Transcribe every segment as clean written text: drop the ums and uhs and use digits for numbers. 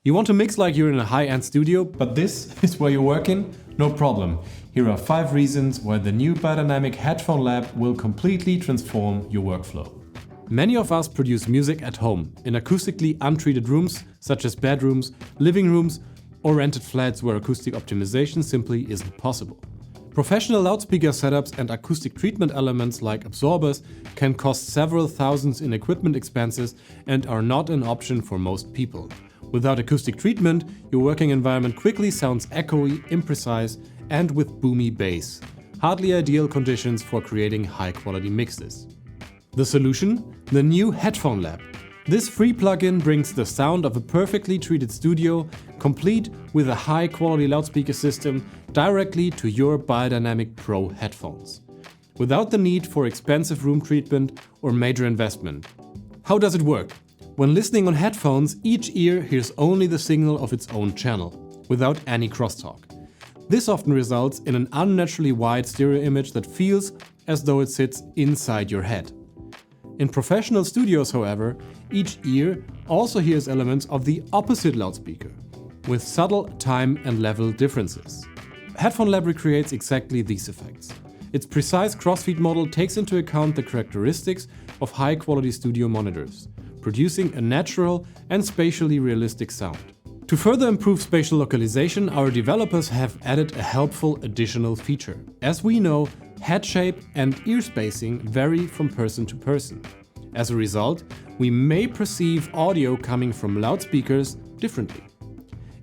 You want to mix like you're in a high-end studio, but this is where you're working? No problem. Here are 5 reasons why the new beyerdynamic headphone lab will completely transform your workflow. Many of us produce music at home, in acoustically untreated rooms, such as bedrooms, living rooms, or rented flats where acoustic optimization simply isn't possible. Professional loudspeaker setups and acoustic treatment elements like absorbers can cost several thousands in equipment expenses and are not an option for most people. Without acoustic treatment, your working environment quickly sounds echoey, imprecise, and with boomy bass. Hardly ideal conditions for creating high-quality mixes. The solution? The new Headphone Lab. This free plugin brings the sound of a perfectly treated studio, complete with a high-quality loudspeaker system, directly to your Beyerdynamic Pro headphones, without the need for expensive room treatment or major investment. How does it work? When listening on headphones, each ear hears only the signal of its own channel, without any crosstalk. This often results in an unnaturally wide stereo image that feels as though it sits inside your head. In professional studios, however, each ear also hears elements of the opposite loudspeaker, with subtle time and level differences. Headphone Lab recreates exactly these effects. Its precise crossfeed model takes into account the characteristics of high-quality studio monitors, producing a natural and spatially realistic sound. To further improve spatial localization, our developers have added a helpful additional feature. As we know, head shape and ear spacing vary from person to person. As a result, we may perceive audio coming from loudspeakers differently.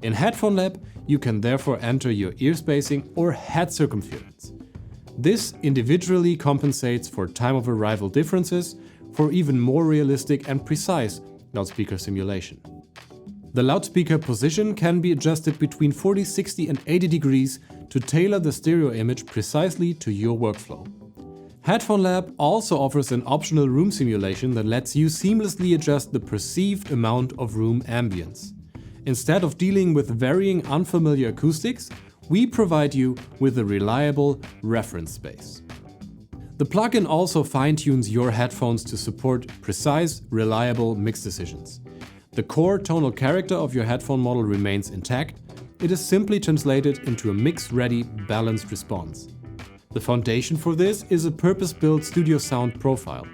In Headphone Lab, you can therefore enter your ear spacing or head circumference. This individually compensates for time of arrival differences for even more realistic and precise loudspeaker simulation. The loudspeaker position can be adjusted between 40, 60 and 80 degrees to tailor the stereo image precisely to your workflow. Headphone Lab also offers an optional room simulation that lets you seamlessly adjust the perceived amount of room ambience. Instead of dealing with varying unfamiliar acoustics, we provide you with a reliable reference space. The plugin also fine-tunes your headphones to support precise, reliable mix decisions. The core tonal character of your headphone model remains intact. It is simply translated into a mix-ready, balanced response. The foundation for this is a purpose-built studio sound profile,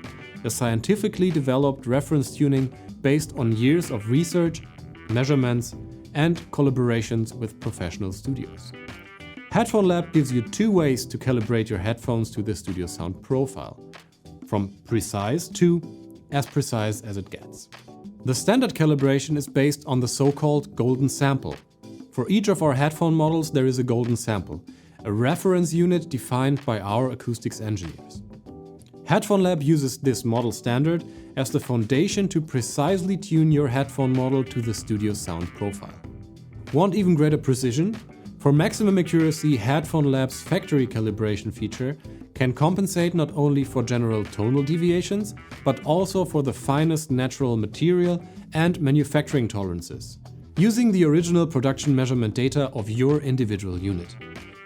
a scientifically developed reference tuning based on years of research, measurements, and collaborations with professional studios. Headphone Lab gives you 2 ways to calibrate your headphones to the studio sound profile, from precise to as precise as it gets. The standard calibration is based on the so-called golden sample. For each of our headphone models there is a golden sample, a reference unit defined by our acoustics engineers. Headphone Lab uses this model standard as the foundation to precisely tune your headphone model to the studio sound profile. Want even greater precision? For maximum accuracy, Headphone Lab's factory calibration feature can compensate not only for general tonal deviations, but also for the finest natural material and manufacturing tolerances, using the original production measurement data of your individual unit.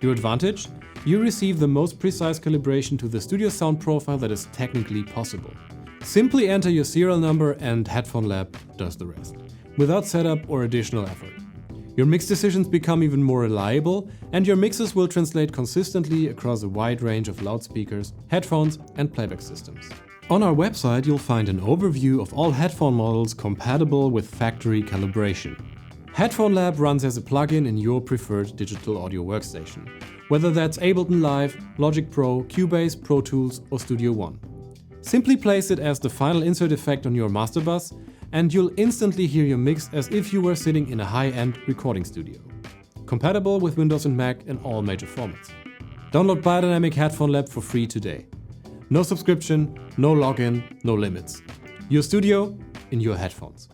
Your advantage? You receive the most precise calibration to the studio sound profile that is technically possible. Simply enter your serial number and Headphone Lab does the rest, without setup or additional effort. Your mix decisions become even more reliable, and your mixes will translate consistently across a wide range of loudspeakers, headphones, and playback systems. On our website, you'll find an overview of all headphone models compatible with factory calibration. Headphone Lab runs as a plugin in your preferred digital audio workstation, whether that's Ableton Live, Logic Pro, Cubase, Pro Tools, or Studio One. Simply place it as the final insert effect on your master bus, and you'll instantly hear your mix as if you were sitting in a high-end recording studio. Compatible with Windows and Mac in all major formats. Download Beyerdynamic Headphone Lab for free today. No subscription, no login, no limits. Your studio in your headphones.